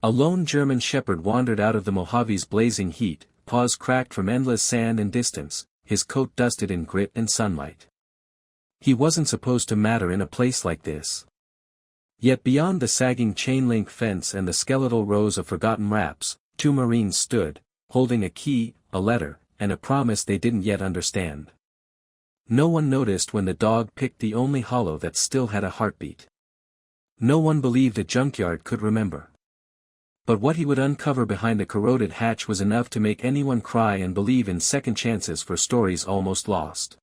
A lone German shepherd wandered out of the Mojave's blazing heat, paws cracked from endless sand and distance, his coat dusted in grit and sunlight. He wasn't supposed to matter in a place like this. Yet beyond the sagging chain-link fence and the skeletal rows of forgotten MRAPs, two Marines stood, holding a key, a letter, and a promise they didn't yet understand. No one noticed when the dog picked the only hollow that still had a heartbeat. No one believed a junkyard could remember. But what he would uncover behind the corroded hatch was enough to make anyone cry and believe in second chances for stories almost lost.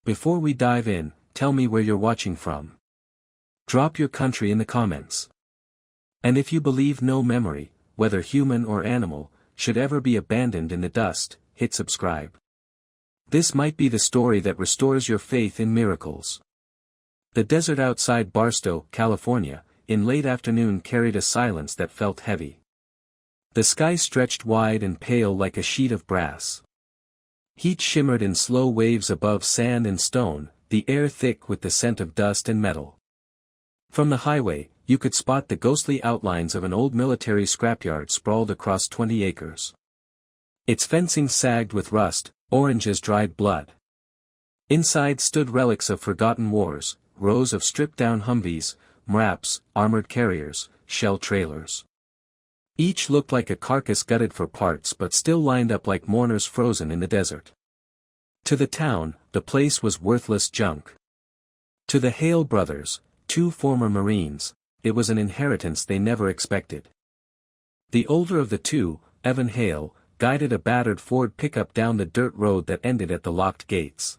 Before we dive in, tell me where you're watching from. Drop your country in the comments. And if you believe no memory, whether human or animal, should ever be abandoned in the dust, hit subscribe. This might be the story that restores your faith in miracles. The desert outside Barstow, California, in late afternoon carried a silence that felt heavy. The sky stretched wide and pale like a sheet of brass. Heat shimmered in slow waves above sand and stone, the air thick with the scent of dust and metal. From the highway, you could spot the ghostly outlines of an old military scrapyard sprawled across 20 acres. Its fencing sagged with rust, orange as dried blood. Inside stood relics of forgotten wars, rows of stripped-down Humvees, MRAPs, armored carriers, shell trailers. Each looked like a carcass gutted for parts but still lined up like mourners frozen in the desert. To the town, the place was worthless junk. To the Hale brothers, two former Marines, it was an inheritance they never expected. The older of the two, Evan Hale, guided a battered Ford pickup down the dirt road that ended at the locked gates.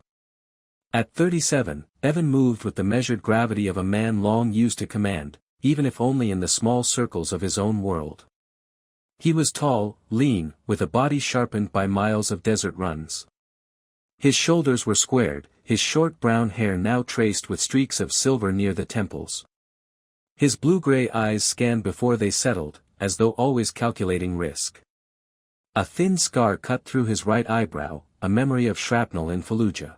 At 37, Evan moved with the measured gravity of a man long used to command, even if only in the small circles of his own world. He was tall, lean, with a body sharpened by miles of desert runs. His shoulders were squared, his short brown hair now traced with streaks of silver near the temples. His blue-gray eyes scanned before they settled, as though always calculating risk. A thin scar cut through his right eyebrow, a memory of shrapnel in Fallujah.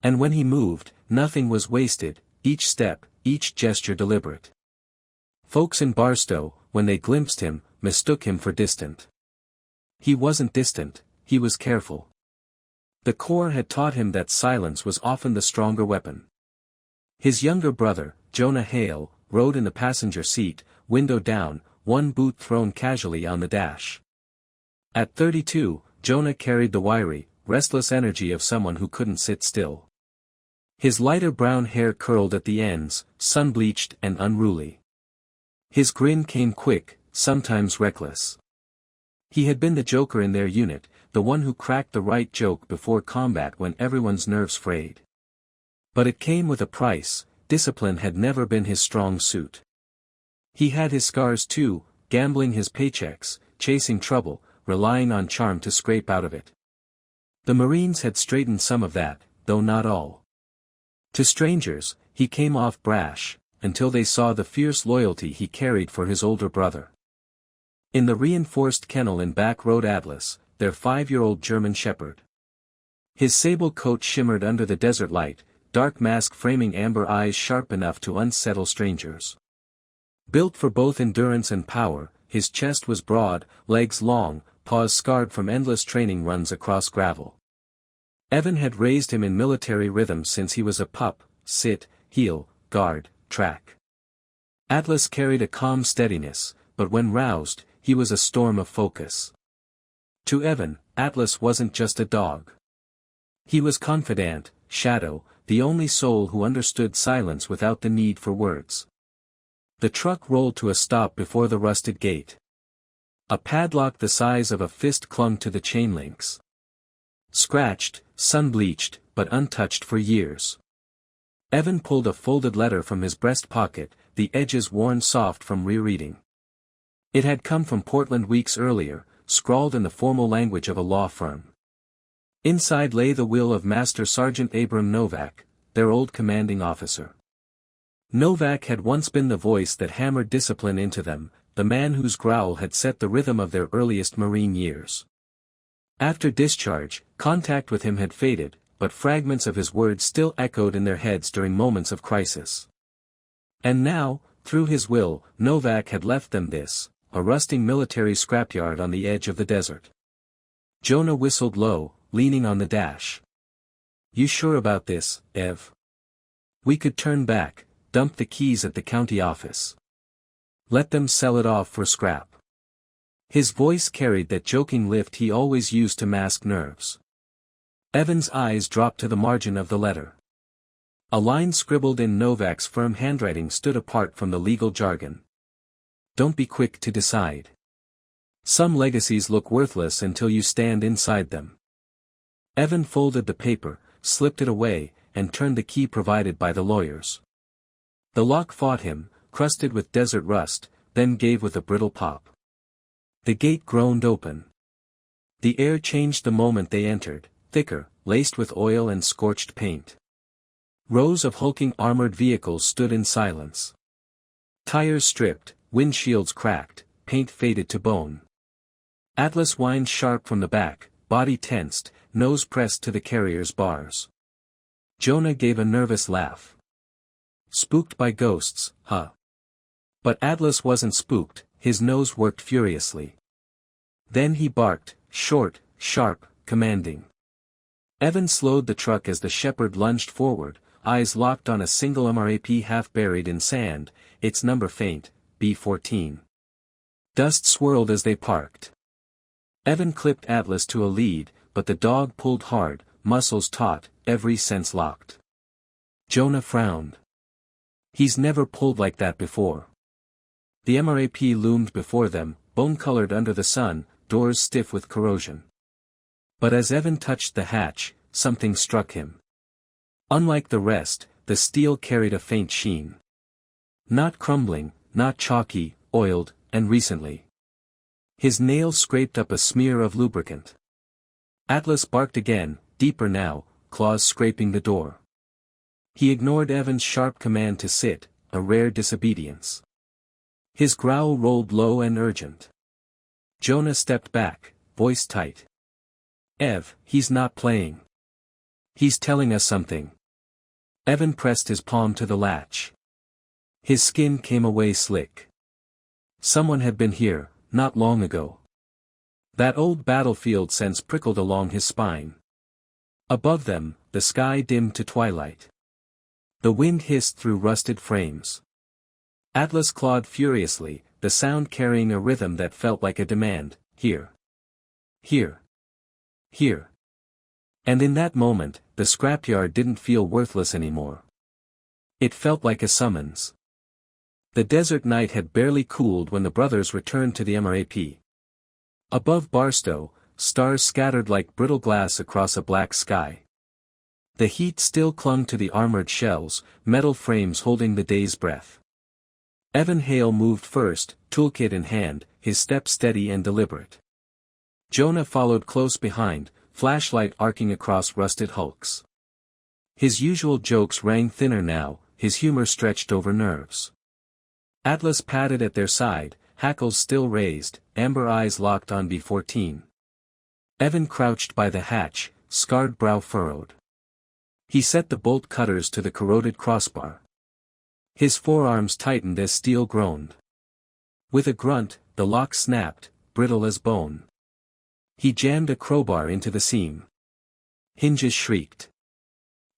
And when he moved, nothing was wasted, each step, each gesture deliberate. Folks in Barstow, when they glimpsed him, mistook him for distant. He wasn't distant, he was careful. The Corps had taught him that silence was often the stronger weapon. His younger brother, Jonah Hale, rode in the passenger seat, window down, one boot thrown casually on the dash. At 32, Jonah carried the wiry, restless energy of someone who couldn't sit still. His lighter brown hair curled at the ends, sun-bleached and unruly. His grin came quick, sometimes reckless. He had been the joker in their unit, the one who cracked the right joke before combat when everyone's nerves frayed. But it came with a price. Discipline had never been his strong suit. He had his scars too, gambling his paychecks, chasing trouble, relying on charm to scrape out of it. The Marines had straightened some of that, though not all. To strangers, he came off brash, until they saw the fierce loyalty he carried for his older brother. In the reinforced kennel in Back Road Atlas, their 5-year-old German shepherd. His sable coat shimmered under the desert light, dark mask framing amber eyes sharp enough to unsettle strangers. Built for both endurance and power, his chest was broad, legs long, paws scarred from endless training runs across gravel. Evan had raised him in military rhythm since he was a pup: sit, heel, guard, track. Atlas carried a calm steadiness, but when roused, he was a storm of focus. To Evan, Atlas wasn't just a dog. He was confidant, shadow, the only soul who understood silence without the need for words. The truck rolled to a stop before the rusted gate. A padlock the size of a fist clung to the chain links. Scratched, sun-bleached, but untouched for years. Evan pulled a folded letter from his breast pocket, the edges worn soft from rereading. It had come from Portland weeks earlier, scrawled in the formal language of a law firm. Inside lay the will of Master Sergeant Abram Novak, their old commanding officer. Novak had once been the voice that hammered discipline into them, the man whose growl had set the rhythm of their earliest Marine years. After discharge, contact with him had faded, but fragments of his words still echoed in their heads during moments of crisis. And now, through his will, Novak had left them this, a rusting military scrapyard on the edge of the desert. Jonah whistled low, leaning on the dash. "You sure about this, Ev? We could turn back, dump the keys at the county office. Let them sell it off for scrap." His voice carried that joking lift he always used to mask nerves. Evan's eyes dropped to the margin of the letter. A line scribbled in Novak's firm handwriting stood apart from the legal jargon. "Don't be quick to decide. Some legacies look worthless until you stand inside them." Evan folded the paper, slipped it away, and turned the key provided by the lawyers. The lock fought him, crusted with desert rust, then gave with a brittle pop. The gate groaned open. The air changed the moment they entered, thicker, laced with oil and scorched paint. Rows of hulking armored vehicles stood in silence. Tires stripped, windshields cracked, paint faded to bone. Atlas whined sharp from the back, body tensed, nose pressed to the carrier's bars. Jonah gave a nervous laugh. "Spooked by ghosts, huh?" But Atlas wasn't spooked, his nose worked furiously. Then he barked, short, sharp, commanding. Evan slowed the truck as the shepherd lunged forward, eyes locked on a single MRAP half buried in sand, its number faint, B14. Dust swirled as they parked. Evan clipped Atlas to a lead, but the dog pulled hard, muscles taut, every sense locked. Jonah frowned. He's never pulled like that before. The MRAP loomed before them, bone-colored under the sun, doors stiff with corrosion. But as Evan touched the hatch, something struck him. Unlike the rest, the steel carried a faint sheen. Not crumbling, not chalky, oiled, and recently. His nails scraped up a smear of lubricant. Atlas barked again, deeper now, claws scraping the door. He ignored Evan's sharp command to sit, a rare disobedience. His growl rolled low and urgent. Jonah stepped back, voice tight. "Ev, he's not playing. He's telling us something." Evan pressed his palm to the latch. His skin came away slick. Someone had been here, not long ago. That old battlefield sense prickled along his spine. Above them, the sky dimmed to twilight. The wind hissed through rusted frames. Atlas clawed furiously, the sound carrying a rhythm that felt like a demand, "Here. Here. Here." And in that moment, the scrapyard didn't feel worthless anymore. It felt like a summons. The desert night had barely cooled when the brothers returned to the MRAP. Above Barstow, stars scattered like brittle glass across a black sky. The heat still clung to the armored shells, metal frames holding the day's breath. Evan Hale moved first, toolkit in hand, his step steady and deliberate. Jonah followed close behind, flashlight arcing across rusted hulks. His usual jokes rang thinner now, his humor stretched over nerves. Atlas padded at their side, hackles still raised, amber eyes locked on B14. Evan crouched by the hatch, scarred brow furrowed. He set the bolt cutters to the corroded crossbar. His forearms tightened as steel groaned. With a grunt, the lock snapped, brittle as bone. He jammed a crowbar into the seam. Hinges shrieked.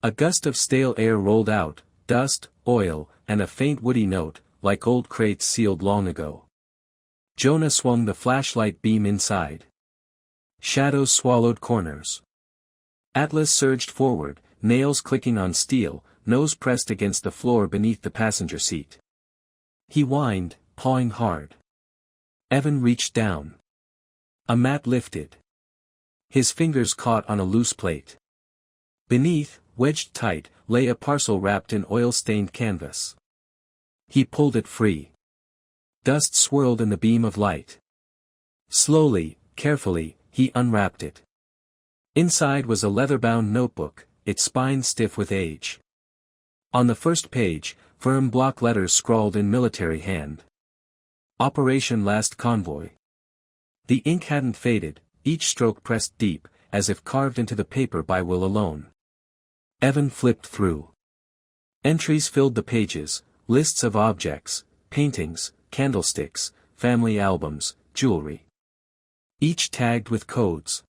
A gust of stale air rolled out, dust, oil, and a faint woody note, like old crates sealed long ago. Jonah swung the flashlight beam inside. Shadows swallowed corners. Atlas surged forward, nails clicking on steel, nose pressed against the floor beneath the passenger seat. He whined, pawing hard. Evan reached down. A mat lifted. His fingers caught on a loose plate. Beneath, wedged tight, lay a parcel wrapped in oil-stained canvas. He pulled it free. Dust swirled in the beam of light. Slowly, carefully, he unwrapped it. Inside was a leather-bound notebook, its spine stiff with age. On the first page, firm block letters scrawled in military hand. Operation Last Convoy. The ink hadn't faded, each stroke pressed deep, as if carved into the paper by will alone. Evan flipped through. Entries filled the pages, lists of objects, paintings, candlesticks, family albums, jewelry. Each tagged with codes.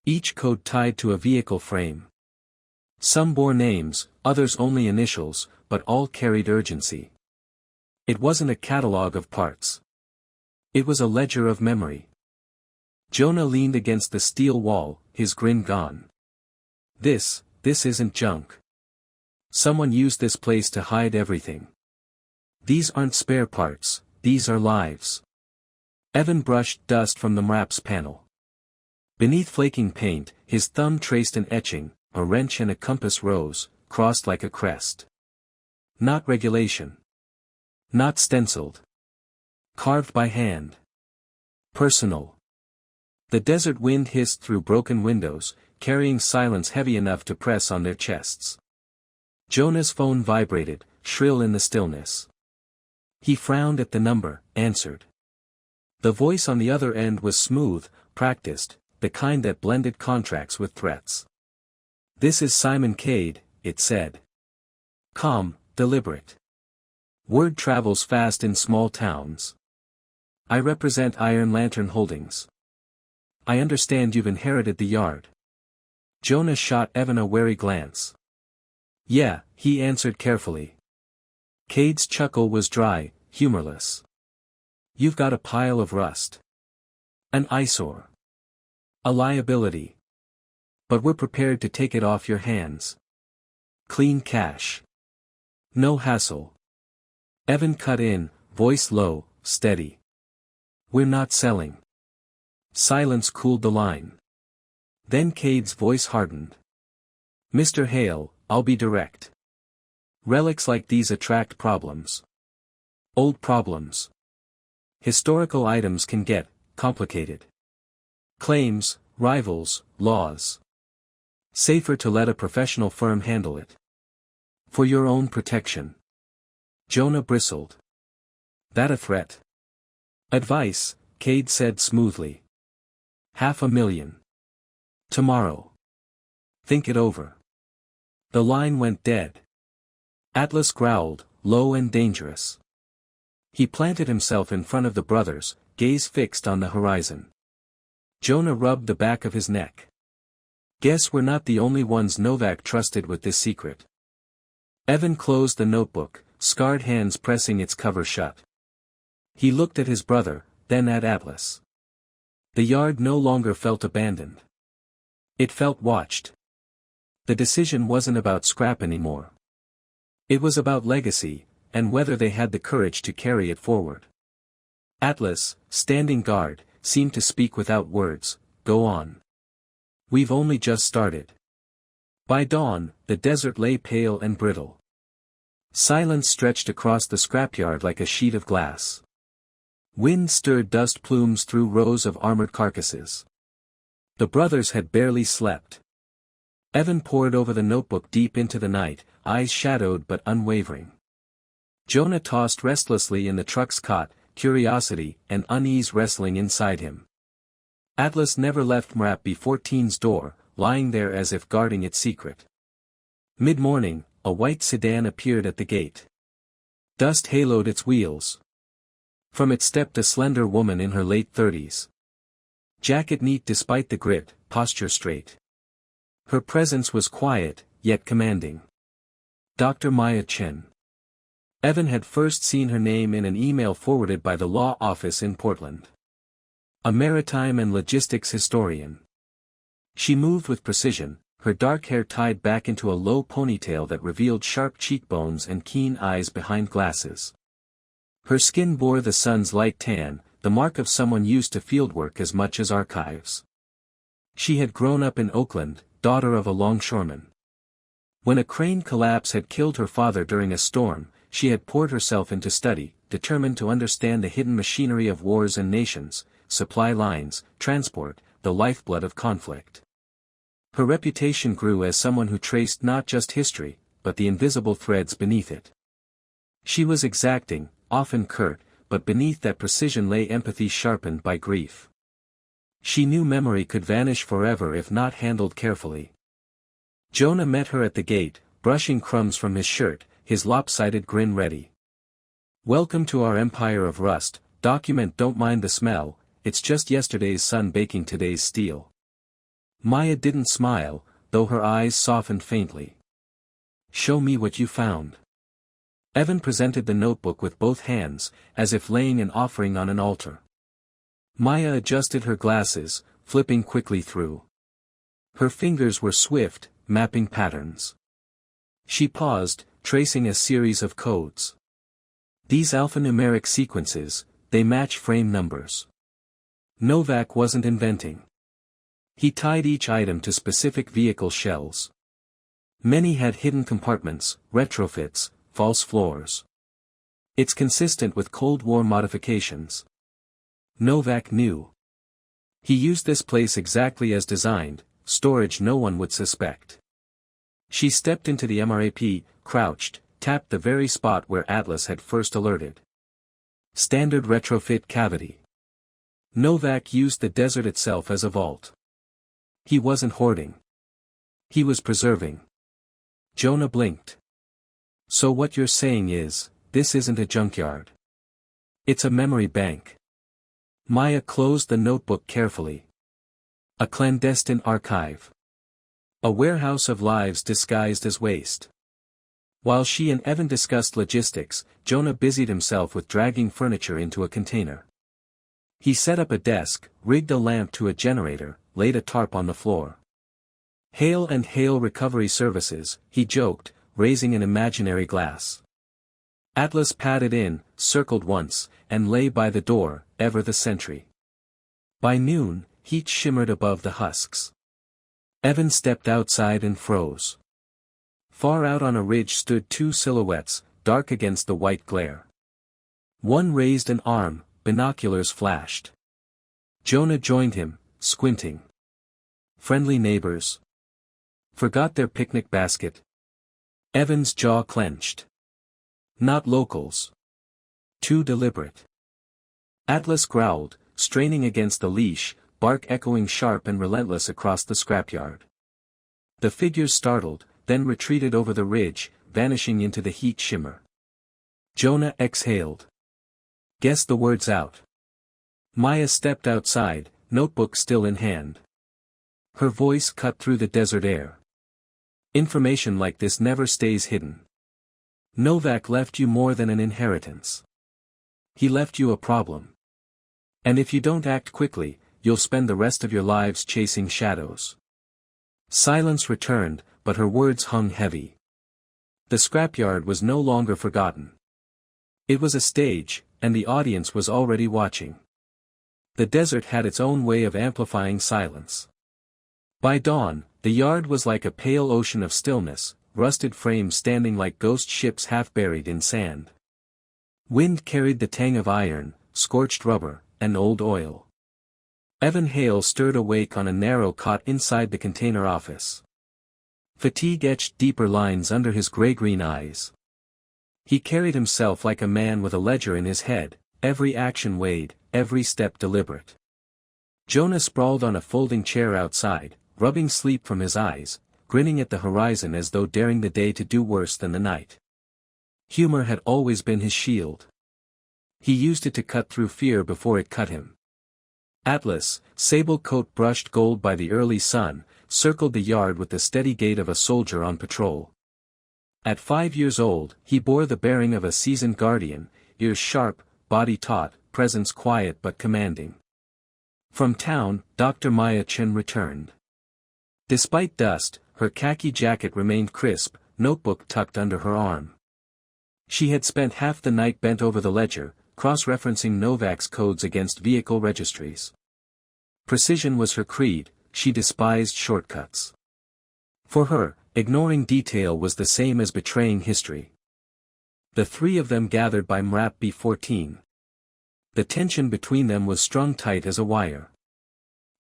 Each code tied to a vehicle frame. Some bore names, others only initials, but all carried urgency. It wasn't a catalogue of parts. It was a ledger of memory. Jonah leaned against the steel wall, his grin gone. This isn't junk. Someone used this place to hide everything. These aren't spare parts, these are lives. Evan brushed dust from the MRAP's panel. Beneath flaking paint, his thumb traced an etching, a wrench and a compass rose, crossed like a crest. Not regulation. Not stenciled. Carved by hand. Personal. The desert wind hissed through broken windows, carrying silence heavy enough to press on their chests. Jonah's phone vibrated, shrill in the stillness. He frowned at the number, answered. The voice on the other end was smooth, practiced, the kind that blended contracts with threats. "This is Simon Cade," it said. Calm, deliberate. Word travels fast in small towns. "I represent Iron Lantern Holdings. I understand you've inherited the yard." Jonah shot Evan a wary glance. "Yeah," he answered carefully. Cade's chuckle was dry, humorless. "You've got a pile of rust. An eyesore. A liability. But we're prepared to take it off your hands. Clean cash. No hassle." Evan cut in, voice low, steady. "We're not selling." Silence cooled the line. Then Cade's voice hardened. "Mr. Hale, I'll be direct. Relics like these attract problems. Old problems. Historical items can get complicated. Claims, rivals, laws. Safer to let a professional firm handle it. For your own protection." Jonah bristled. "That a threat?" "Advice," Cade said smoothly. $500,000. Tomorrow. Think it over." The line went dead. Atlas growled, low and dangerous. He planted himself in front of the brothers, gaze fixed on the horizon. Jonah rubbed the back of his neck. "Guess we're not the only ones Novak trusted with this secret." Evan closed the notebook, scarred hands pressing its cover shut. He looked at his brother, then at Atlas. The yard no longer felt abandoned. It felt watched. The decision wasn't about scrap anymore. It was about legacy, and whether they had the courage to carry it forward. Atlas, standing guard, seemed to speak without words. "Go on. We've only just started." By dawn, the desert lay pale and brittle. Silence stretched across the scrapyard like a sheet of glass. Wind stirred dust plumes through rows of armored carcasses. The brothers had barely slept. Evan pored over the notebook deep into the night, eyes shadowed but unwavering. Jonah tossed restlessly in the truck's cot, curiosity and unease wrestling inside him. Atlas never left MRAP B14's door, lying there as if guarding its secret. Mid-morning, a white sedan appeared at the gate. Dust haloed its wheels. From it stepped a slender woman in her late 30s. Jacket neat despite the grit, posture straight. Her presence was quiet, yet commanding. Dr. Maya Chen. Evan had first seen her name in an email forwarded by the law office in Portland. A maritime and logistics historian. She moved with precision, her dark hair tied back into a low ponytail that revealed sharp cheekbones and keen eyes behind glasses. Her skin bore the sun's light tan, the mark of someone used to fieldwork as much as archives. She had grown up in Oakland, daughter of a longshoreman. When a crane collapse had killed her father during a storm, she had poured herself into study, determined to understand the hidden machinery of wars and nations, supply lines, transport, the lifeblood of conflict. Her reputation grew as someone who traced not just history, but the invisible threads beneath it. She was exacting, often curt, but beneath that precision lay empathy sharpened by grief. She knew memory could vanish forever if not handled carefully. Jonah met her at the gate, brushing crumbs from his shirt, his lopsided grin ready. "Welcome to our empire of rust, document don't mind the smell, it's just yesterday's sun baking today's steel. Maya didn't smile, though her eyes softened faintly. Show me what you found. Evan presented the notebook with both hands, as if laying an offering on an altar. Maya adjusted her glasses, flipping quickly through. Her fingers were swift, mapping patterns. She paused, tracing a series of codes. These alphanumeric sequences, they match frame numbers. Novak wasn't inventing. He tied each item to specific vehicle shells. Many had hidden compartments, retrofits, false floors. It's consistent with Cold War modifications. Novak knew. He used this place exactly as designed, storage no one would suspect. She stepped into the MRAP, crouched, tapped the very spot where Atlas had first alerted. Standard retrofit cavity. Novak used the desert itself as a vault. He wasn't hoarding. He was preserving. Jonah blinked. So what you're saying is, this isn't a junkyard. It's a memory bank. Maya closed the notebook carefully. A clandestine archive. A warehouse of lives disguised as waste. While she and Evan discussed logistics, Jonah busied himself with dragging furniture into a container. He set up a desk, rigged a lamp to a generator, laid a tarp on the floor. Hail and hail recovery services, he joked, raising an imaginary glass. Atlas padded in, circled once, and lay by the door, ever the sentry. By noon, heat shimmered above the husks. Evan stepped outside and froze. Far out on a ridge stood two silhouettes, dark against the white glare. One raised an arm, binoculars flashed. Jonah joined him, squinting. Friendly neighbors. Forgot their picnic basket. Evan's jaw clenched. Not locals. Too deliberate. Atlas growled, straining against the leash, bark echoing sharp and relentless across the scrapyard. The figures startled, then retreated over the ridge, vanishing into the heat shimmer. Jonah exhaled. Guess the word's out. Maya stepped outside, notebook still in hand. Her voice cut through the desert air. Information like this never stays hidden. Novak left you more than an inheritance. He left you a problem. And if you don't act quickly, you'll spend the rest of your lives chasing shadows. Silence returned, but her words hung heavy. The scrapyard was no longer forgotten. It was a stage, and the audience was already watching. The desert had its own way of amplifying silence. By dawn, the yard was like a pale ocean of stillness, rusted frames standing like ghost ships half buried in sand. Wind carried the tang of iron, scorched rubber, and old oil. Evan Hale stirred awake on a narrow cot inside the container office. Fatigue etched deeper lines under his gray-green eyes. He carried himself like a man with a ledger in his head, every action weighed, every step deliberate. Jonah sprawled on a folding chair outside, rubbing sleep from his eyes, grinning at the horizon as though daring the day to do worse than the night. Humor had always been his shield. He used it to cut through fear before it cut him. Atlas, sable coat brushed gold by the early sun, circled the yard with the steady gait of a soldier on patrol. At 5 years old, he bore the bearing of a seasoned guardian, ears sharp, body taut, presence quiet but commanding. From town, Dr. Maya Chen returned. Despite dust, her khaki jacket remained crisp, notebook tucked under her arm. She had spent half the night bent over the ledger, cross-referencing Novak's codes against vehicle registries. Precision was her creed, she despised shortcuts. For her, ignoring detail was the same as betraying history. The three of them gathered by MRAP B-14. The tension between them was strung tight as a wire.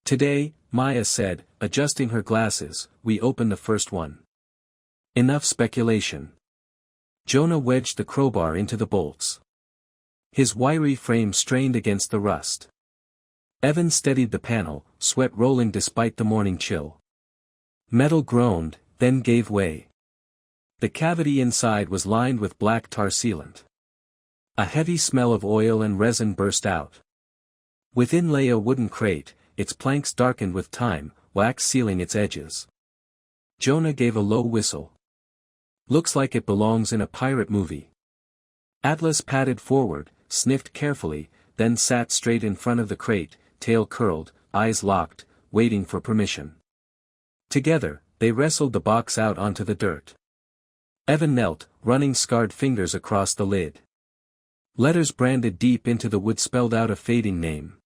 Today, Maya said, adjusting her glasses, we open the first one. Enough speculation. Jonah wedged the crowbar into the bolts. His wiry frame strained against the rust. Evan steadied the panel, sweat rolling despite the morning chill. Metal groaned, then gave way. The cavity inside was lined with black tar sealant. A heavy smell of oil and resin burst out. Within lay a wooden crate, its planks darkened with time, wax sealing its edges. Jonah gave a low whistle. Looks like it belongs in a pirate movie. Atlas padded forward, sniffed carefully, then sat straight in front of the crate, tail curled, eyes locked, waiting for permission. Together, they wrestled the box out onto the dirt. Evan knelt, running scarred fingers across the lid. Letters branded deep into the wood spelled out a fading name.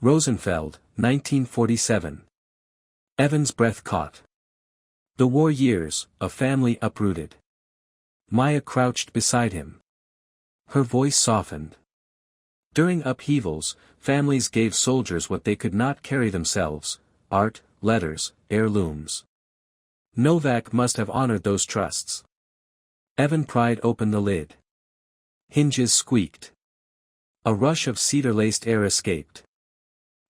Rosenfeld, 1947. Evan's breath caught. The war years, a family uprooted. Maya crouched beside him. Her voice softened. During upheavals, families gave soldiers what they could not carry themselves: art, letters, heirlooms. Novak must have honored those trusts. Evan pried open the lid. Hinges squeaked. A rush of cedar-laced air escaped.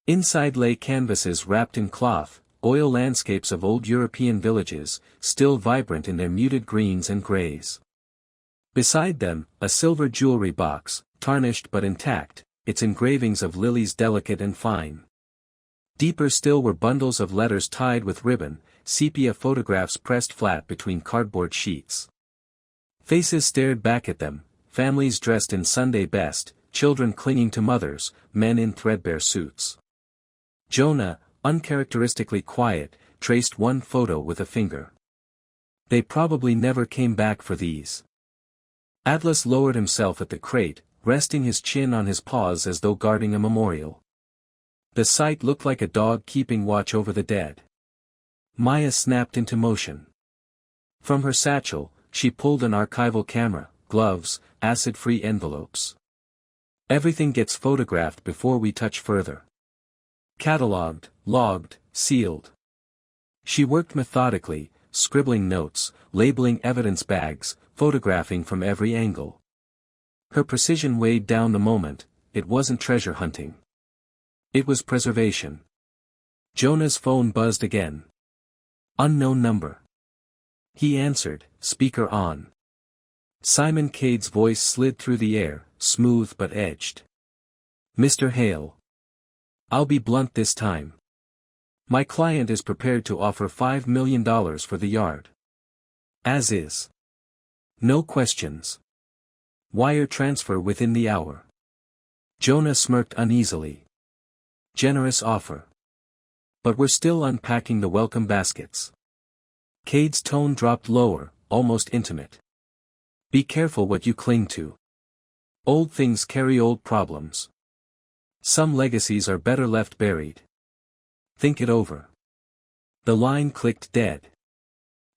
Inside lay canvases wrapped in cloth, oil landscapes of old European villages, still vibrant in their muted greens and grays. Beside them, a silver jewelry box, tarnished but intact, its engravings of lilies delicate and fine. Deeper still were bundles of letters tied with ribbon, sepia photographs pressed flat between cardboard sheets. Faces stared back at them, families dressed in Sunday best, children clinging to mothers, men in threadbare suits. Jonah, uncharacteristically quiet, traced one photo with a finger. They probably never came back for these. Atlas lowered himself at the crate, resting his chin on his paws as though guarding a memorial. The sight looked like a dog keeping watch over the dead. Maya snapped into motion. From her satchel, she pulled an archival camera, gloves, acid-free envelopes. Everything gets photographed before we touch further. Catalogued, logged, sealed. She worked methodically, scribbling notes, labeling evidence bags, photographing from every angle. Her precision weighed down the moment. It wasn't treasure hunting. It was preservation. Jonah's phone buzzed again. Unknown number. He answered, speaker on. Simon Cade's voice slid through the air, smooth but edged. Mr. Hale. I'll be blunt this time. My client is prepared to offer $5 million for the yard. As is. No questions. Wire transfer within the hour. Jonah smirked uneasily. Generous offer. But we're still unpacking the welcome baskets. Cade's tone dropped lower, almost intimate. Be careful what you cling to. Old things carry old problems. Some legacies are better left buried. Think it over. The line clicked dead.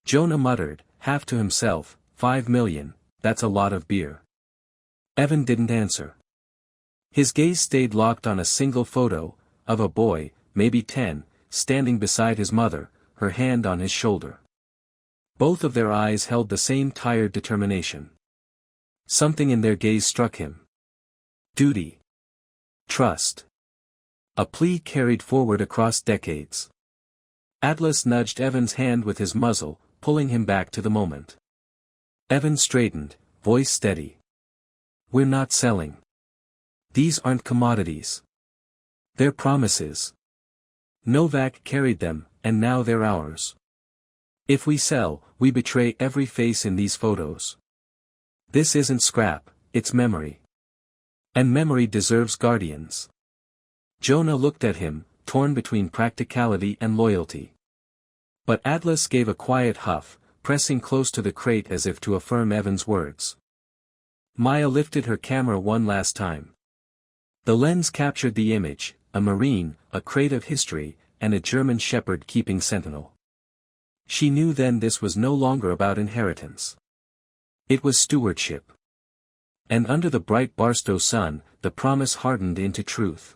Jonah muttered, half to himself, $5 million, that's a lot of beer. Evan didn't answer. His gaze stayed locked on a single photo, of a boy, maybe 10, standing beside his mother, her hand on his shoulder. Both of their eyes held the same tired determination. Something in their gaze struck him. Duty. Trust. A plea carried forward across decades. Atlas nudged Evan's hand with his muzzle, pulling him back to the moment. Evan straightened, voice steady. We're not selling. These aren't commodities. They're promises. Novak carried them, and now they're ours. If we sell, we betray every face in these photos. This isn't scrap, it's memory. And memory deserves guardians. Jonah looked at him, torn between practicality and loyalty. But Atlas gave a quiet huff, pressing close to the crate as if to affirm Evan's words. Maya lifted her camera one last time. The lens captured the image, a marine, a crate of history, and a German shepherd keeping sentinel. She knew then this was no longer about inheritance. It was stewardship. And under the bright Barstow sun, the promise hardened into truth.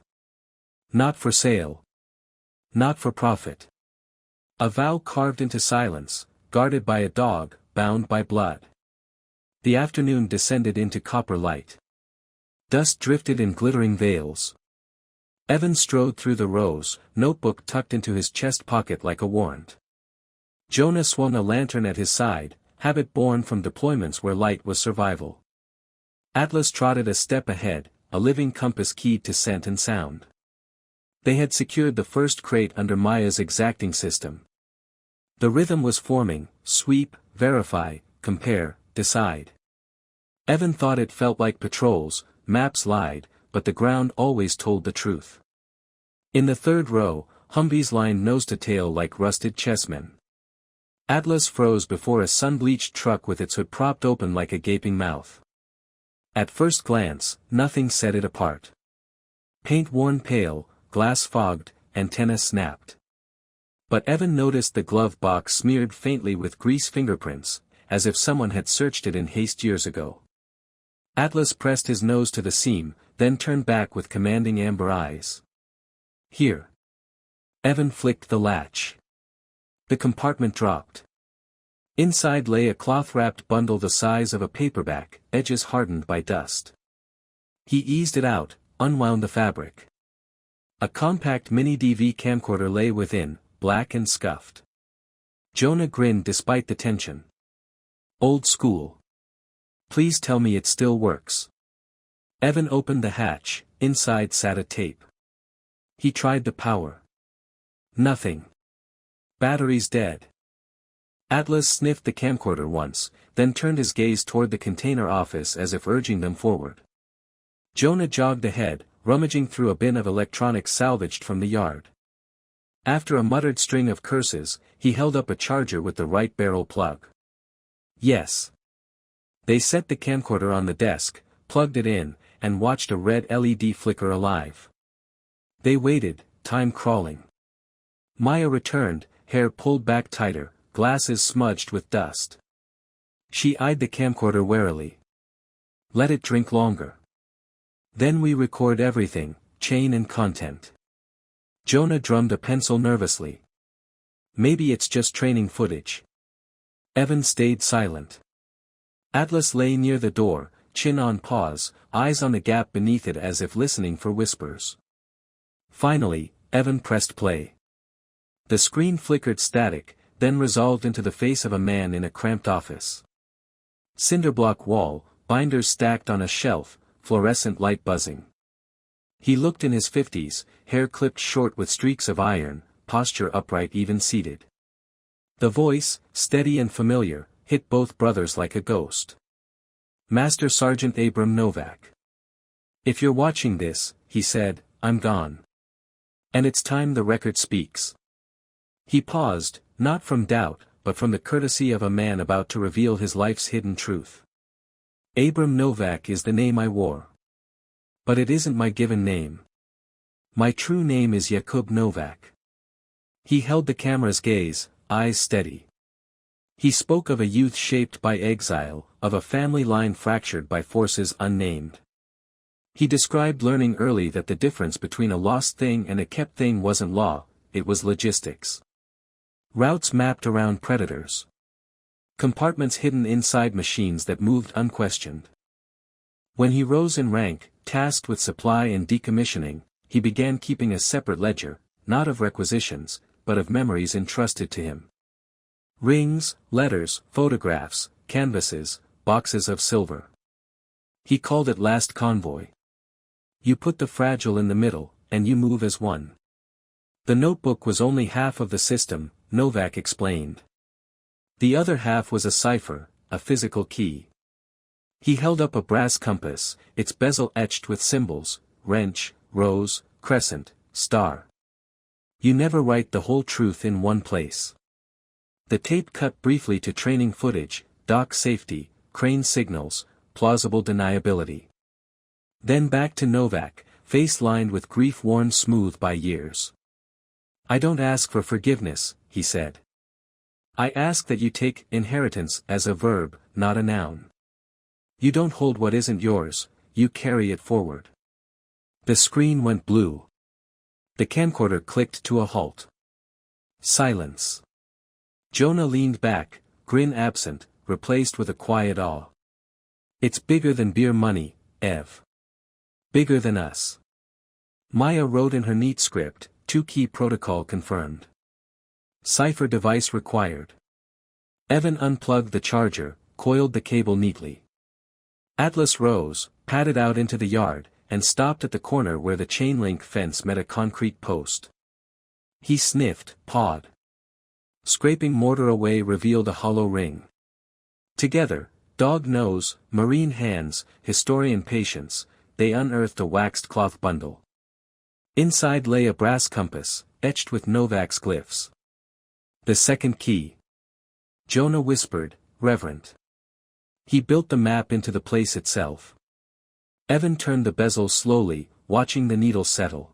Not for sale. Not for profit. A vow carved into silence, guarded by a dog, bound by blood. The afternoon descended into copper light. Dust drifted in glittering veils. Evan strode through the rows, notebook tucked into his chest pocket like a warrant. Jonah swung a lantern at his side, habit born from deployments where light was survival. Atlas trotted a step ahead, a living compass keyed to scent and sound. They had secured the first crate under Maya's exacting system. The rhythm was forming: sweep, verify, compare, decide. Evan thought it felt like patrols, maps lied, but the ground always told the truth. In the third row, Humvees lined nose to tail like rusted chessmen. Atlas froze before a sun-bleached truck with its hood propped open like a gaping mouth. At first glance, nothing set it apart. Paint worn pale, glass fogged, antenna snapped. But Evan noticed the glove box smeared faintly with grease fingerprints, as if someone had searched it in haste years ago. Atlas pressed his nose to the seam, then turned back with commanding amber eyes. Here. Evan flicked the latch. The compartment dropped. Inside lay a cloth-wrapped bundle the size of a paperback, edges hardened by dust. He eased it out, unwound the fabric. A compact mini-DV camcorder lay within, black and scuffed. Jonah grinned despite the tension. Old school. Please tell me it still works. Evan opened the hatch, inside sat a tape. He tried the power. Nothing. Battery's dead. Atlas sniffed the camcorder once, then turned his gaze toward the container office as if urging them forward. Jonah jogged ahead, rummaging through a bin of electronics salvaged from the yard. After a muttered string of curses, he held up a charger with the right barrel plug. Yes. They set the camcorder on the desk, plugged it in, and watched a red LED flicker alive. They waited, time crawling. Maya returned, hair pulled back tighter, glasses smudged with dust. She eyed the camcorder warily. Let it drink longer. Then we record everything, chain and content. Jonah drummed a pencil nervously. Maybe it's just training footage. Evan stayed silent. Atlas lay near the door, chin on paws, eyes on the gap beneath it as if listening for whispers. Finally, Evan pressed play. The screen flickered static, then resolved into the face of a man in a cramped office. Cinderblock wall, binders stacked on a shelf, fluorescent light buzzing. He looked in his 50s, hair clipped short with streaks of iron, posture upright even seated. The voice, steady and familiar, hit both brothers like a ghost. Master Sergeant Abram Novak. If you're watching this, he said, I'm gone. And it's time the record speaks. He paused, not from doubt, but from the courtesy of a man about to reveal his life's hidden truth. Abram Novak is the name I wore. But it isn't my given name. My true name is Jakub Novak. He held the camera's gaze, eyes steady. He spoke of a youth shaped by exile, of a family line fractured by forces unnamed. He described learning early that the difference between a lost thing and a kept thing wasn't law, it was logistics. Routes mapped around predators. Compartments hidden inside machines that moved unquestioned. When he rose in rank, tasked with supply and decommissioning, he began keeping a separate ledger, not of requisitions, but of memories entrusted to him. Rings, letters, photographs, canvases, boxes of silver. He called it Last Convoy. You put the fragile in the middle, and you move as one. The notebook was only half of the system, Novak explained. The other half was a cipher, a physical key. He held up a brass compass, its bezel etched with symbols, wrench, rose, crescent, star. You never write the whole truth in one place. The tape cut briefly to training footage, dock safety, crane signals, plausible deniability. Then back to Novak, face lined with grief worn smooth by years. I don't ask for forgiveness, he said. I ask that you take inheritance as a verb, not a noun. You don't hold what isn't yours, you carry it forward. The screen went blue. The camcorder clicked to a halt. Silence. Jonah leaned back, grin absent, replaced with a quiet awe. It's bigger than beer money, Ev. Bigger than us. Maya wrote in her neat script, 2-key protocol confirmed. Cipher device required. Evan unplugged the charger, coiled the cable neatly. Atlas rose, padded out into the yard, and stopped at the corner where the chain-link fence met a concrete post. He sniffed, pawed. Scraping mortar away revealed a hollow ring. Together, dog nose, marine hands, historian patience, they unearthed a waxed cloth bundle. Inside lay a brass compass, etched with Novak's glyphs. The second key. Jonah whispered, reverent. He built the map into the place itself. Evan turned the bezel slowly, watching the needle settle.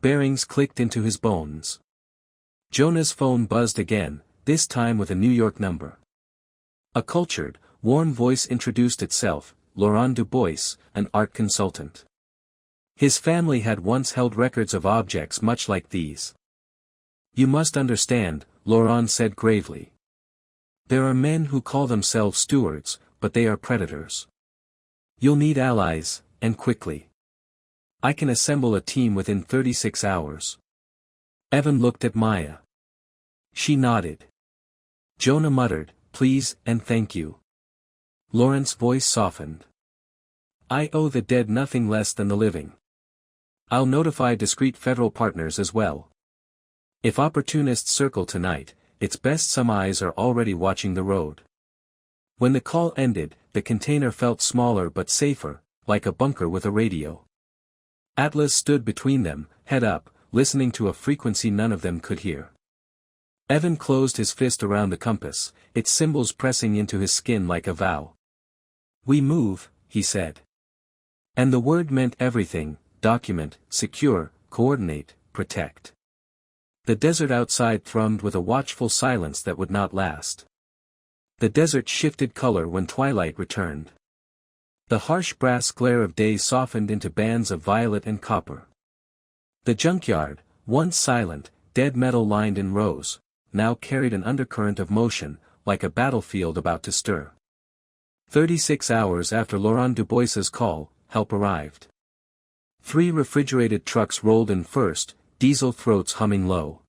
Bearings clicked into his bones. Jonah's phone buzzed again, this time with a New York number. A cultured, warm voice introduced itself, Laurent Dubois, an art consultant. His family had once held records of objects much like these. You must understand, Laurent said gravely. There are men who call themselves stewards, but they are predators. You'll need allies, and quickly. I can assemble a team within 36 hours. Evan looked at Maya. She nodded. Jonah muttered, please and thank you. Laurent's voice softened. I owe the dead nothing less than the living. I'll notify discreet federal partners as well. If opportunists circle tonight, it's best some eyes are already watching the road. When the call ended, the container felt smaller but safer, like a bunker with a radio. Atlas stood between them, head up, listening to a frequency none of them could hear. Evan closed his fist around the compass, its symbols pressing into his skin like a vow. We move, he said. And the word meant everything: document, secure, coordinate, protect. The desert outside thrummed with a watchful silence that would not last. The desert shifted color when twilight returned. The harsh brass glare of day softened into bands of violet and copper. The junkyard, once silent, dead metal lined in rows, now carried an undercurrent of motion, like a battlefield about to stir. 36 hours after Laurent Dubois's call, help arrived. 3 refrigerated trucks rolled in first, diesel throats humming low.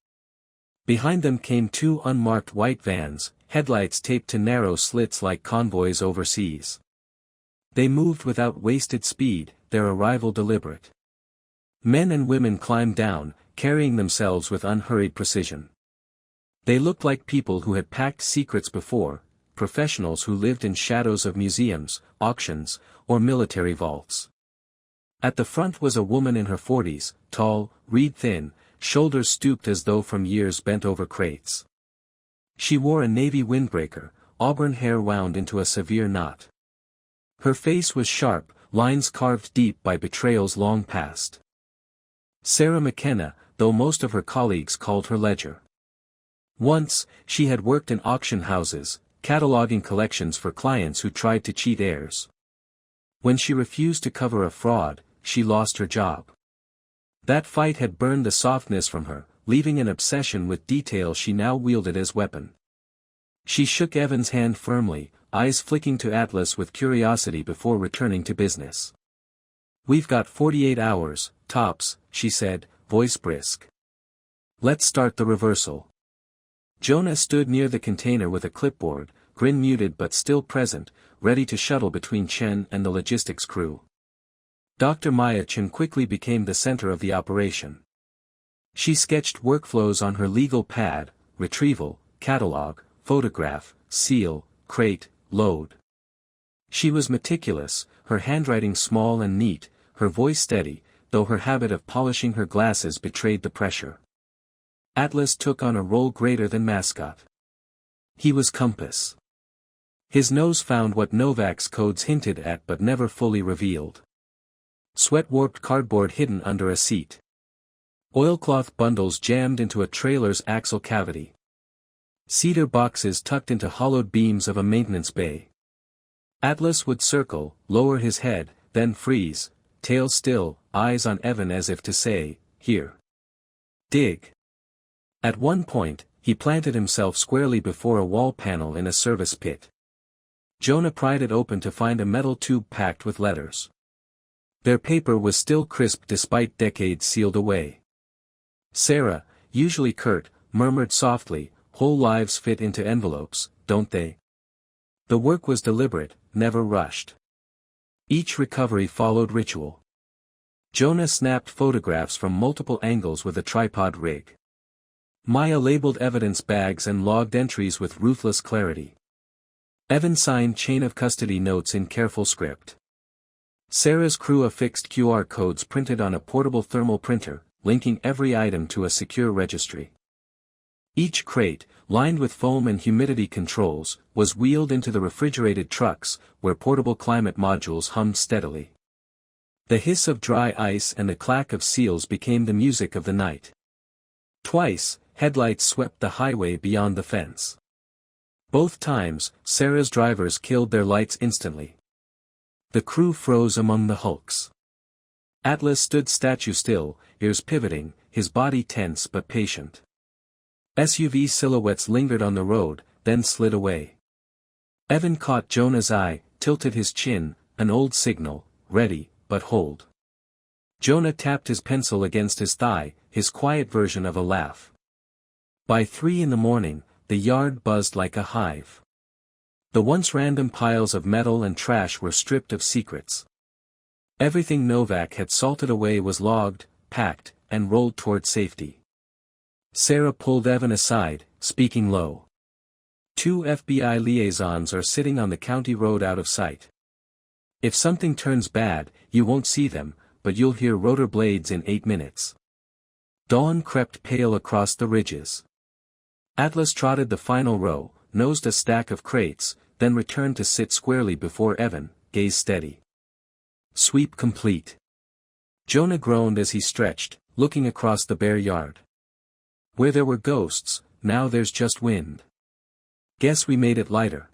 Behind them came 2 unmarked white vans, headlights taped to narrow slits like convoys overseas. They moved without wasted speed, their arrival deliberate. Men and women climbed down, carrying themselves with unhurried precision. They looked like people who had packed secrets before, professionals who lived in shadows of museums, auctions, or military vaults. At the front was a woman in her 40s, tall, reed-thin, shoulders stooped as though from years bent over crates. She wore a navy windbreaker, auburn hair wound into a severe knot. Her face was sharp, lines carved deep by betrayals long past. Sarah McKenna, though most of her colleagues called her Ledger. Once, she had worked in auction houses, cataloging collections for clients who tried to cheat heirs. When she refused to cover a fraud, she lost her job. That fight had burned the softness from her, leaving an obsession with detail she now wielded as weapon. She shook Evan's hand firmly, eyes flicking to Atlas with curiosity before returning to business. We've got 48 hours, tops, she said, voice brisk. Let's start the reversal. Jonah stood near the container with a clipboard, grin muted but still present, ready to shuttle between Chen and the logistics crew. Dr. Maya Chen quickly became the center of the operation. She sketched workflows on her legal pad: retrieval, catalog, photograph, seal, crate, load. She was meticulous, her handwriting small and neat, her voice steady, though her habit of polishing her glasses betrayed the pressure. Atlas took on a role greater than mascot. He was compass. His nose found what Novak's codes hinted at but never fully revealed. Sweat-warped cardboard hidden under a seat. Oilcloth bundles jammed into a trailer's axle cavity. Cedar boxes tucked into hollowed beams of a maintenance bay. Atlas would circle, lower his head, then freeze, tail still, eyes on Evan as if to say, here. Dig. At one point, he planted himself squarely before a wall panel in a service pit. Jonah pried it open to find a metal tube packed with letters. Their paper was still crisp despite decades sealed away. Sarah, usually curt, murmured softly, whole lives fit into envelopes, don't they? The work was deliberate, never rushed. Each recovery followed ritual. Jonah snapped photographs from multiple angles with a tripod rig. Maya labeled evidence bags and logged entries with ruthless clarity. Evan signed chain of custody notes in careful script. Sarah's crew affixed QR codes printed on a portable thermal printer, linking every item to a secure registry. Each crate, lined with foam and humidity controls, was wheeled into the refrigerated trucks, where portable climate modules hummed steadily. The hiss of dry ice and the clack of seals became the music of the night. Twice, headlights swept the highway beyond the fence. Both times, Sarah's drivers killed their lights instantly. The crew froze among the hulks. Atlas stood statue still, ears pivoting, his body tense but patient. SUV silhouettes lingered on the road, then slid away. Evan caught Jonah's eye, tilted his chin, an old signal, ready, but hold. Jonah tapped his pencil against his thigh, his quiet version of a laugh. By 3 a.m, the yard buzzed like a hive. The once random piles of metal and trash were stripped of secrets. Everything Novak had salted away was logged, packed, and rolled toward safety. Sarah pulled Evan aside, speaking low. 2 FBI liaisons are sitting on the county road out of sight. If something turns bad, you won't see them, but you'll hear rotor blades in 8 minutes. Dawn crept pale across the ridges. Atlas trotted the final row, nosed a stack of crates, then returned to sit squarely before Evan, gaze steady. Sweep complete. Jonah groaned as he stretched, looking across the bare yard. Where there were ghosts, now there's just wind. Guess we made it lighter.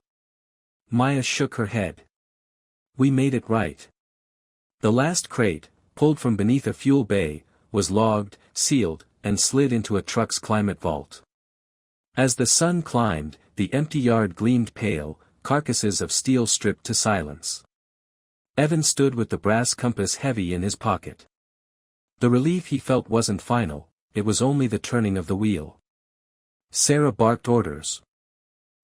Maya shook her head. We made it right. The last crate, pulled from beneath a fuel bay, was logged, sealed, and slid into a truck's climate vault. As the sun climbed, the empty yard gleamed pale, carcasses of steel stripped to silence. Evan stood with the brass compass heavy in his pocket. The relief he felt wasn't final, it was only the turning of the wheel. Sarah barked orders.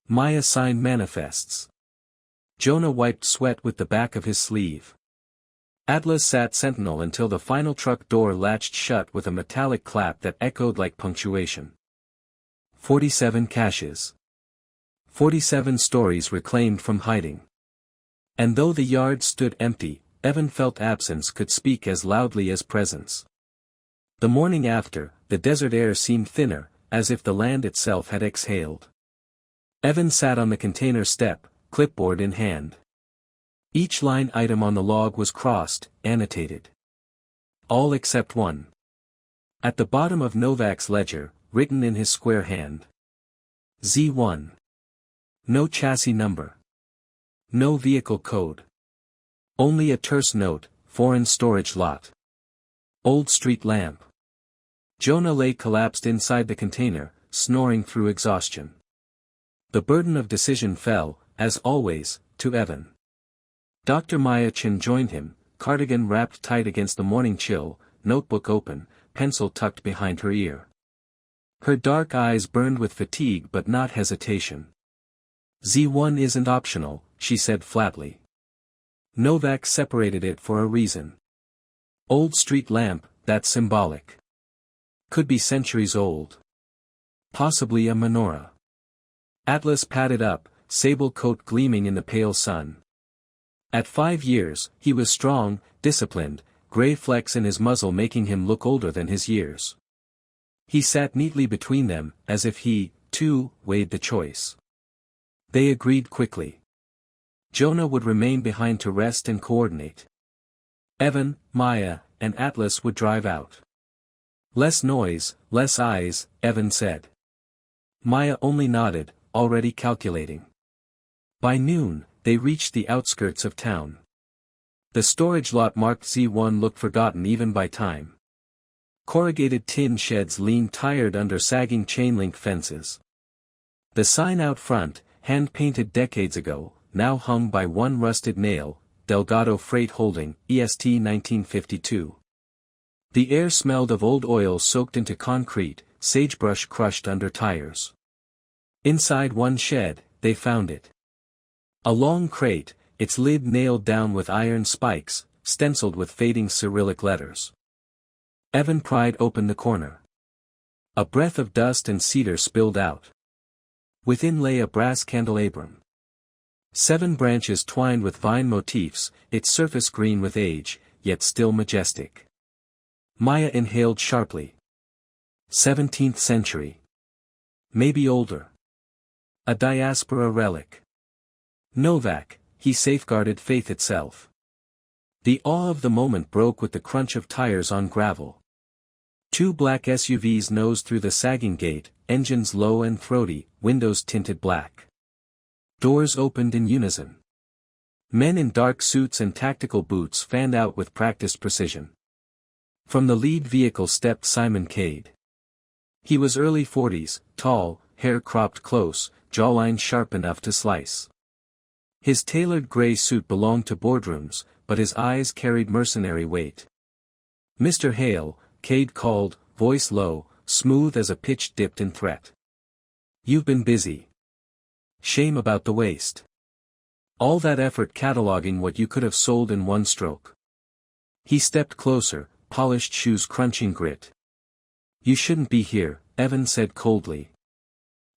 Maya signed manifests. Jonah wiped sweat with the back of his sleeve. Atlas sat sentinel until the final truck door latched shut with a metallic clap that echoed like punctuation. 47 caches. 47 stories reclaimed from hiding. And though the yard stood empty, Evan felt absence could speak as loudly as presence. The morning after, the desert air seemed thinner, as if the land itself had exhaled. Evan sat on the container step, clipboard in hand. Each line item on the log was crossed, annotated. All except one. At the bottom of Novak's ledger, written in his square hand. Z1. No chassis number. No vehicle code. Only a terse note, foreign storage lot. Old street lamp. Jonah lay collapsed inside the container, snoring through exhaustion. The burden of decision fell, as always, to Evan. Dr. Maya Chen joined him, cardigan wrapped tight against the morning chill, notebook open, pencil tucked behind her ear. Her dark eyes burned with fatigue but not hesitation. Z1 isn't optional, she said flatly. Novak separated it for a reason. Old street lamp, that's symbolic. Could be centuries old. Possibly a menorah. Atlas padded up, sable coat gleaming in the pale sun. At 5 years, he was strong, disciplined, gray flecks in his muzzle making him look older than his years. He sat neatly between them, as if he, too, weighed the choice. They agreed quickly. Jonah would remain behind to rest and coordinate. Evan, Maya, and Atlas would drive out. Less noise, less eyes, Evan said. Maya only nodded, already calculating. By noon, they reached the outskirts of town. The storage lot marked Z1 looked forgotten even by time. Corrugated tin sheds leaned tired under sagging chain-link fences. The sign out front, hand-painted decades ago, now hung by one rusted nail, Delgado Freight Holding, EST 1952. The air smelled of old oil soaked into concrete, sagebrush crushed under tires. Inside one shed, they found it. A long crate, its lid nailed down with iron spikes, stenciled with fading Cyrillic letters. Evan pried open the corner. A breath of dust and cedar spilled out. Within lay a brass candelabrum. 7 branches twined with vine motifs, its surface green with age, yet still majestic. Maya inhaled sharply. 17th century. Maybe older. A diaspora relic. Novak, he safeguarded faith itself. The awe of the moment broke with the crunch of tires on gravel. 2 black SUVs nosed through the sagging gate, engines low and throaty, windows tinted black. Doors opened in unison. Men in dark suits and tactical boots fanned out with practiced precision. From the lead vehicle stepped Simon Cade. He was early 40s, tall, hair cropped close, jawline sharp enough to slice. His tailored gray suit belonged to boardrooms, but his eyes carried mercenary weight. "Mr. Hale," Cade called, voice low, smooth as a pitch dipped in threat. "You've been busy. Shame about the waste. All that effort cataloging what you could have sold in one stroke." He stepped closer, polished shoes crunching grit. "You shouldn't be here," Evan said coldly.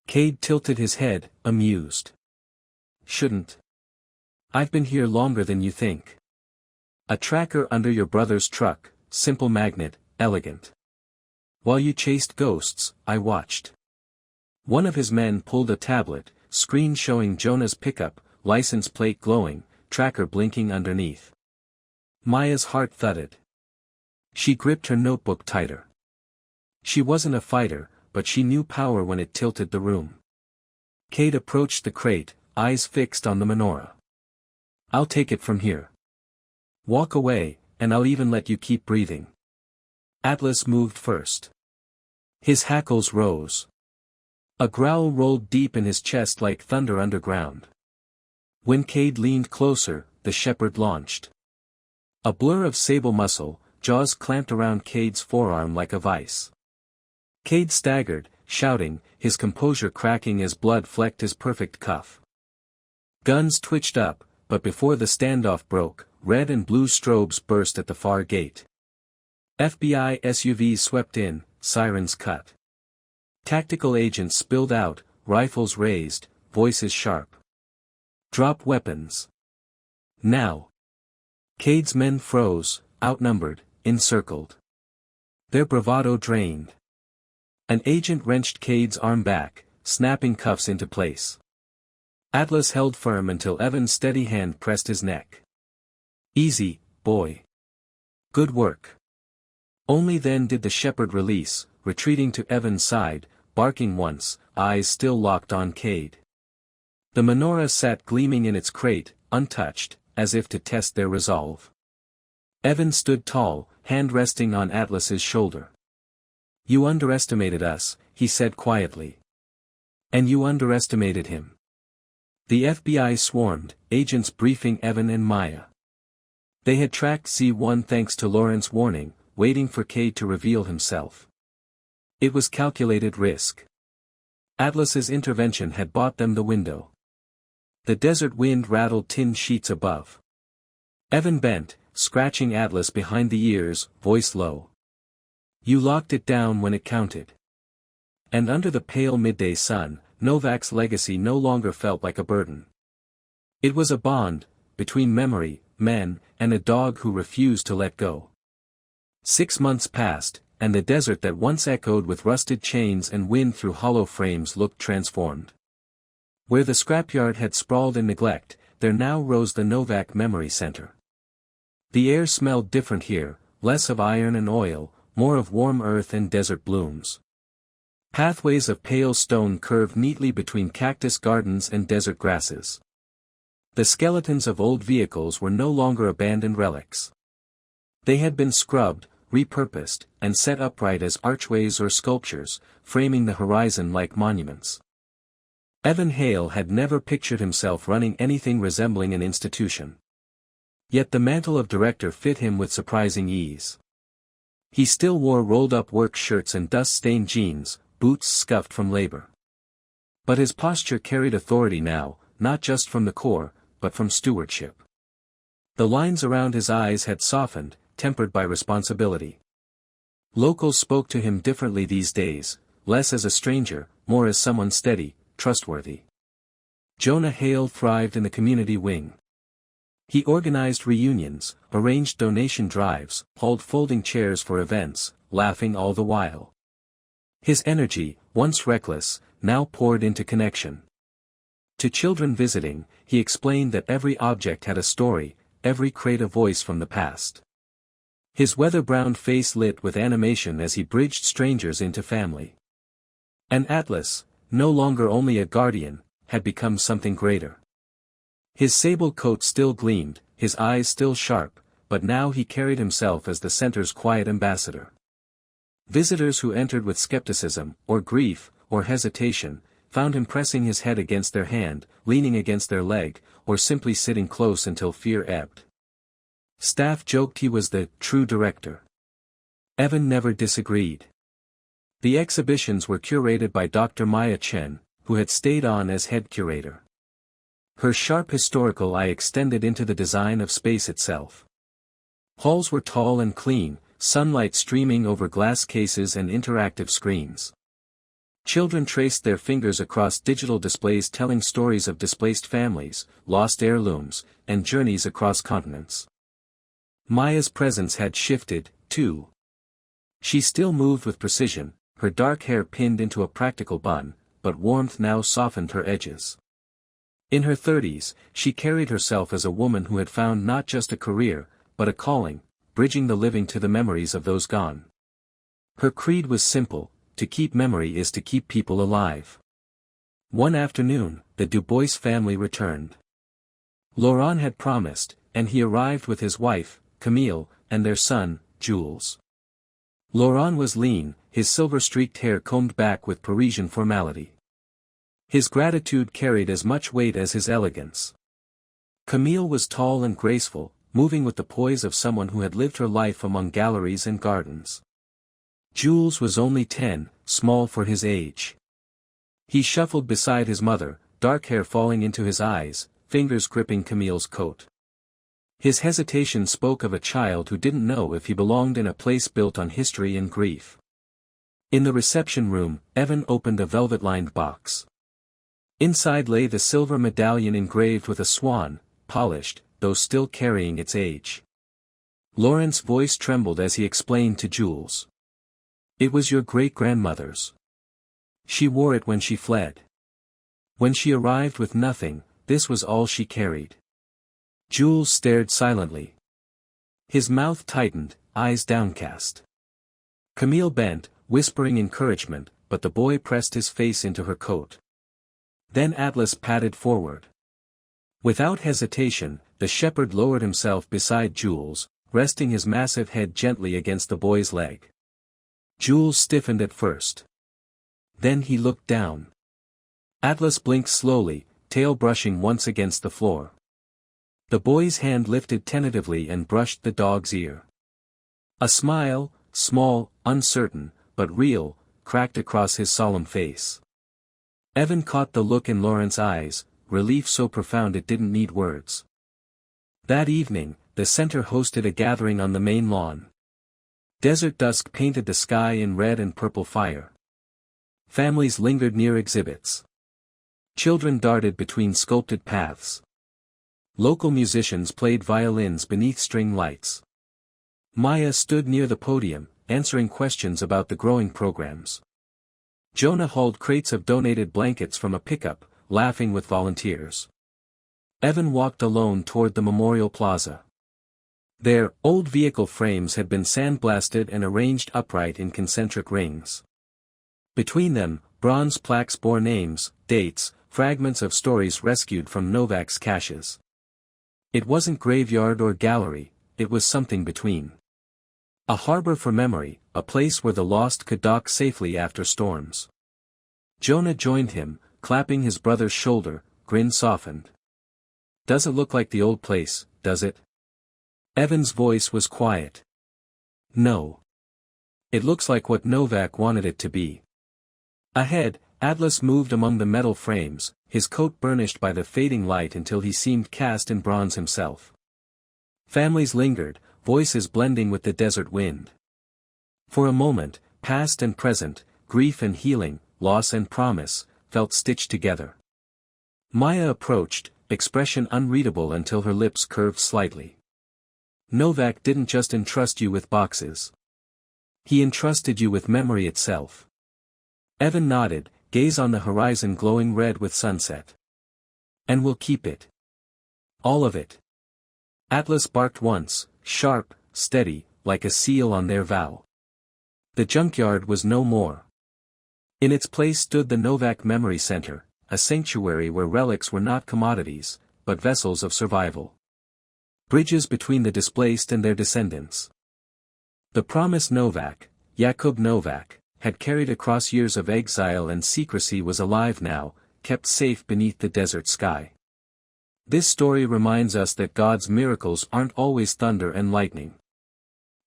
Cade tilted his head, amused. "Shouldn't? I've been here longer than you think. A tracker under your brother's truck, simple magnet, elegant. While you chased ghosts, I watched." One of his men pulled a tablet, screen showing Jonah's pickup, license plate glowing, tracker blinking underneath. Maya's heart thudded. She gripped her notebook tighter. She wasn't a fighter, but she knew power when it tilted the room. Cade approached the crate, eyes fixed on the menorah. "I'll take it from here. Walk away, and I'll even let you keep breathing." Atlas moved first. His hackles rose. A growl rolled deep in his chest like thunder underground. When Cade leaned closer, the shepherd launched. A blur of sable muscle, jaws clamped around Cade's forearm like a vice. Cade staggered, shouting, his composure cracking as blood flecked his perfect cuff. Guns twitched up, but before the standoff broke, red and blue strobes burst at the far gate. FBI SUVs swept in, sirens cut. Tactical agents spilled out, rifles raised, voices sharp. "Drop weapons. Now." Cade's men froze, outnumbered, encircled. Their bravado drained. An agent wrenched Cade's arm back, snapping cuffs into place. Atlas held firm until Evan's steady hand pressed his neck. "Easy, boy. Good work." Only then did the shepherd release, retreating to Evan's side, barking once, eyes still locked on Cade. The menorah sat gleaming in its crate, untouched, as if to test their resolve. Evan stood tall, hand resting on Atlas's shoulder. "You underestimated us," he said quietly. "And you underestimated him." The FBI swarmed, agents briefing Evan and Maya. They had tracked C1 thanks to Lawrence's warning, waiting for Cade to reveal himself. It was calculated risk. Atlas's intervention had bought them the window. The desert wind rattled tin sheets above. Evan bent, scratching Atlas behind the ears, voice low. "You locked it down when it counted." And under the pale midday sun, Novak's legacy no longer felt like a burden. It was a bond, between memory, men, and a dog who refused to let go. 6 months passed, and the desert that once echoed with rusted chains and wind through hollow frames looked transformed. Where the scrapyard had sprawled in neglect, there now rose the Novak Memory Center. The air smelled different here, less of iron and oil, more of warm earth and desert blooms. Pathways of pale stone curved neatly between cactus gardens and desert grasses. The skeletons of old vehicles were no longer abandoned relics. They had been scrubbed, repurposed, and set upright as archways or sculptures, framing the horizon like monuments. Evan Hale had never pictured himself running anything resembling an institution. Yet the mantle of director fit him with surprising ease. He still wore rolled-up work shirts and dust-stained jeans, boots scuffed from labor. But his posture carried authority now, not just from the Corps, but from stewardship. The lines around his eyes had softened, tempered by responsibility. Locals spoke to him differently these days, less as a stranger, more as someone steady, trustworthy. Jonah Hale thrived in the community wing. He organized reunions, arranged donation drives, hauled folding chairs for events, laughing all the while. His energy, once reckless, now poured into connection. To children visiting, he explained that every object had a story, every crate a voice from the past. His weather-browned face lit with animation as he bridged strangers into family. And Atlas, no longer only a guardian, had become something greater. His sable coat still gleamed, his eyes still sharp, but now he carried himself as the center's quiet ambassador. Visitors who entered with skepticism, or grief, or hesitation, found him pressing his head against their hand, leaning against their leg, or simply sitting close until fear ebbed. Staff joked he was the true director. Evan never disagreed. The exhibitions were curated by Dr. Maya Chen, who had stayed on as head curator. Her sharp historical eye extended into the design of space itself. Halls were tall and clean, sunlight streaming over glass cases and interactive screens. Children traced their fingers across digital displays telling stories of displaced families, lost heirlooms, and journeys across continents. Maya's presence had shifted, too. She still moved with precision, her dark hair pinned into a practical bun, but warmth now softened her edges. In her 30s, she carried herself as a woman who had found not just a career, but a calling, bridging the living to the memories of those gone. Her creed was simple: to keep memory is to keep people alive. One afternoon, the Dubois family returned. Laurent had promised, and he arrived with his wife, Camille, and their son, Jules. Laurent was lean, his silver-streaked hair combed back with Parisian formality. His gratitude carried as much weight as his elegance. Camille was tall and graceful, moving with the poise of someone who had lived her life among galleries and gardens. Jules was only 10, small for his age. He shuffled beside his mother, dark hair falling into his eyes, fingers gripping Camille's coat. His hesitation spoke of a child who didn't know if he belonged in a place built on history and grief. In the reception room, Evan opened a velvet-lined box. Inside lay the silver medallion engraved with a swan, polished, though still carrying its age. Laurent's voice trembled as he explained to Jules. "It was your great-grandmother's. She wore it when she fled. When she arrived with nothing, this was all she carried." Jules stared silently. His mouth tightened, eyes downcast. Camille bent, whispering encouragement, but the boy pressed his face into her coat. Then Atlas padded forward. Without hesitation, the shepherd lowered himself beside Jules, resting his massive head gently against the boy's leg. Jules stiffened at first. Then he looked down. Atlas blinked slowly, tail brushing once against the floor. The boy's hand lifted tentatively and brushed the dog's ear. A smile, small, uncertain, but real, cracked across his solemn face. Evan caught the look in Laurent's eyes, relief so profound it didn't need words. That evening, the center hosted a gathering on the main lawn. Desert dusk painted the sky in red and purple fire. Families lingered near exhibits. Children darted between sculpted paths. Local musicians played violins beneath string lights. Maya stood near the podium, answering questions about the growing programs. Jonah hauled crates of donated blankets from a pickup, laughing with volunteers. Evan walked alone toward the memorial plaza. There, old vehicle frames had been sandblasted and arranged upright in concentric rings. Between them, bronze plaques bore names, dates, fragments of stories rescued from Novak's caches. It wasn't graveyard or gallery, it was something between. A harbor for memory, a place where the lost could dock safely after storms. Jonah joined him, clapping his brother's shoulder, grin softened. "Does it look like the old place, does it?" Evan's voice was quiet. "No. It looks like what Novak wanted it to be." Ahead, Atlas moved among the metal frames, his coat burnished by the fading light until he seemed cast in bronze himself. Families lingered, voices blending with the desert wind. For a moment, past and present, grief and healing, loss and promise, felt stitched together. Maya approached, expression unreadable until her lips curved slightly. Novak didn't just entrust you with boxes. He entrusted you with memory itself. Evan nodded, gaze on the horizon glowing red with sunset. And we'll keep it. All of it. Atlas barked once, sharp, steady, like a seal on their vow. The junkyard was no more. In its place stood the Novak Memory Center, a sanctuary where relics were not commodities, but vessels of survival. Bridges between the displaced and their descendants. The promised Novak, Jakub Novak, had carried across years of exile and secrecy was alive now, kept safe beneath the desert sky. This story reminds us that God's miracles aren't always thunder and lightning.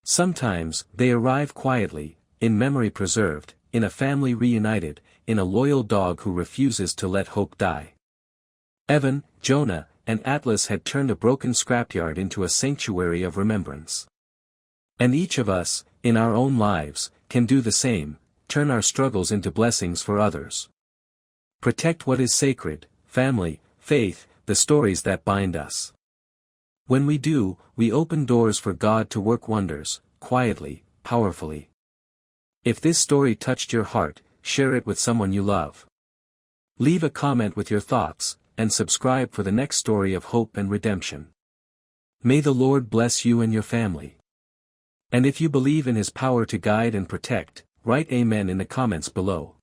Sometimes, they arrive quietly, in memory preserved, in a family reunited, in a loyal dog who refuses to let hope die. Evan, Jonah, and Atlas had turned a broken scrapyard into a sanctuary of remembrance. And each of us, in our own lives, can do the same, turn our struggles into blessings for others. Protect what is sacred, family, faith, the stories that bind us. When we do, we open doors for God to work wonders, quietly, powerfully. If this story touched your heart, share it with someone you love. Leave a comment with your thoughts, and subscribe for the next story of hope and redemption. May the Lord bless you and your family. And if you believe in His power to guide and protect, write Amen in the comments below.